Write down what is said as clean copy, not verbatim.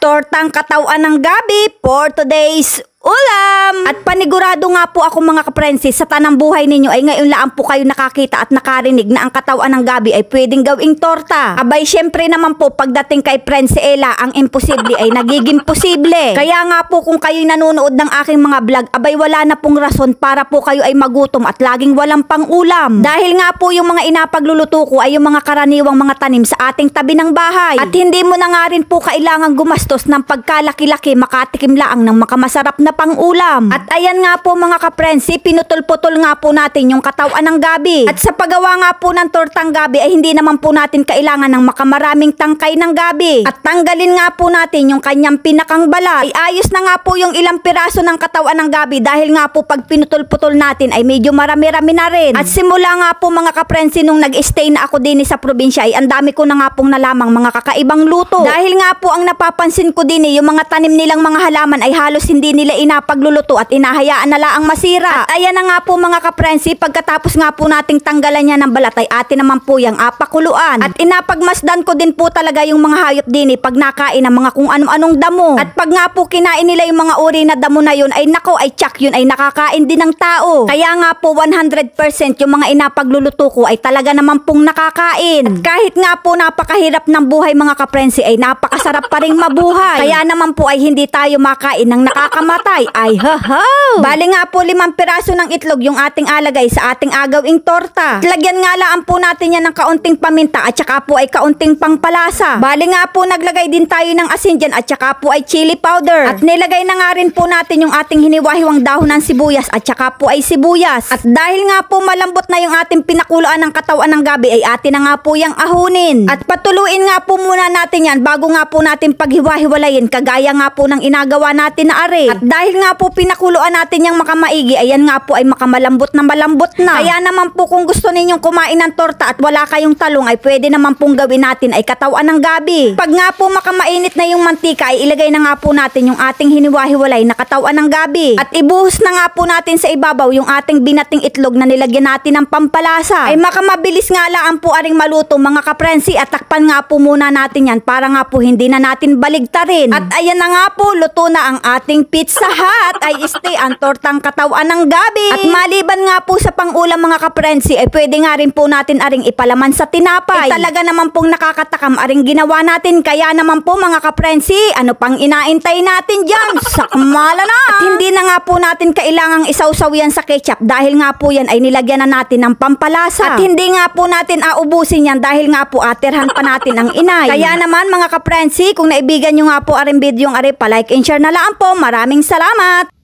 tortang katawan ng gabi for today's ulam. At panigurado nga po ako mga kaprensis, sa tanang buhay ninyo ay ngayon lang po kayo nakakita at nakarinig na ang katawan ng gabi ay pwedeng gawing torta. Abay syempre naman po pagdating kay Prensiela, ang imposible ay nagiging posible. Kaya nga po kung kayo'y nanonood ng aking mga vlog, abay wala na pong rason para po kayo ay magutom at laging walang pang ulam. Dahil nga po yung mga inapagluluto ko ay yung mga karaniwang mga tanim sa ating tabi ng bahay. At hindi mo na nga rin po kailangang gumastos ng pagkalaki-laki, makatikim laang ng makamasarap na pang-ulam. At ayan nga po mga kaprensi, pinutol-putol nga po natin yung katawan ng gabi. At sa paggawa nga po ng tortang gabi ay hindi naman po natin kailangan ng makamaraming tangkay ng gabi. At tanggalin nga po natin yung kanyang pinakang balat. Ay ayos na nga po yung ilang piraso ng katawan ng gabi dahil nga po pag pinutol-putol natin ay medyo marami-rami na rin. At simula nga po mga kaprensi nung nag-stay na ako din sa probinsya ay ang dami ko na nga pong nalamang mga kakaibang luto. Dahil nga po ang napapansin ko din yung mga tanim nilang mga halaman ay halos hindi nila inapagluluto at inahayaan na laang masira. At ayan na nga po mga kaprensi, pagkatapos nga po nating tanggalan niya ng balat ay atin naman po yung apakuluan. At inapagmasdan ko din po talaga yung mga hayop din pag nakain ng mga kung anong-anong damo. At pag nga po kinain nila yung mga uri na damo na yun ay nako ay tsak yun ay nakakain din ng tao. Kaya nga po 100% yung mga inapagluluto ko ay talaga naman pong nakakain. At kahit nga po napakahirap ng buhay mga kaprensi ay napakasarap pa ring mabuhay. Kaya naman po ay hindi tayo makain ng nakakamatay. Ay ho! Bali nga po 5 piraso ng itlog yung ating alagay sa ating agawing torta. At lagyan nga lang po natin yan ng kaunting paminta at saka po ay kaunting pangpalasa. Bali nga po naglagay din tayo ng asin dyan at saka po ay chili powder. At nilagay na nga rin po natin yung ating hiniwahiwang dahon ng sibuyas at saka po ay sibuyas. At dahil nga po malambot na yung ating pinakuluan ng katawan ng gabi ay atin na nga po yung ahunin. At patuluin nga po muna natin yan bago nga po natin paghiwa-hiwalayin kagaya nga po ng inagawa natin na are. At dahil nga po pinakuluan natin yung makamaigi, ayan nga po ay makamalambot na malambot na. Kaya naman po kung gusto ninyong kumain ng torta at wala kayong talong ay pwede naman pong gawin natin ay katawan ng gabi. Pag nga po makamainit na yung mantika ay ilagay na nga po natin yung ating hiniwa-hiwalay na katawan ng gabi. At ibuhos na nga po natin sa ibabaw yung ating binating itlog na nilagyan natin ng pampalasa. Ay makamabilis nga lang po aring maluto mga kaprensi at takpan nga po muna natin yan para nga po hindi na natin baligtarin. At ayan na nga po, luto na ang ating Pizza Hut ay ang tortang katawan ng gabi. At maliban nga po sa pangulam mga kaprensi ay pwede nga rin po natin aring ipalaman sa tinapay. Talaga naman pong nakakatakam aring ginawa natin. Kaya naman po mga kaprensi, ano pang inaintay natin dyan? Sakmala na! At hindi na nga po natin kailangang isawsaw yan sa ketchup dahil nga po yan ay nilagyan na natin ng pampalasa. At hindi nga po natin aubusin yan dahil nga po atirhan pa natin ang inay. Kaya naman mga kaprensi, kung naibigan nyo nga po aring video yung are pa like and share na lang po. Maraming salamat!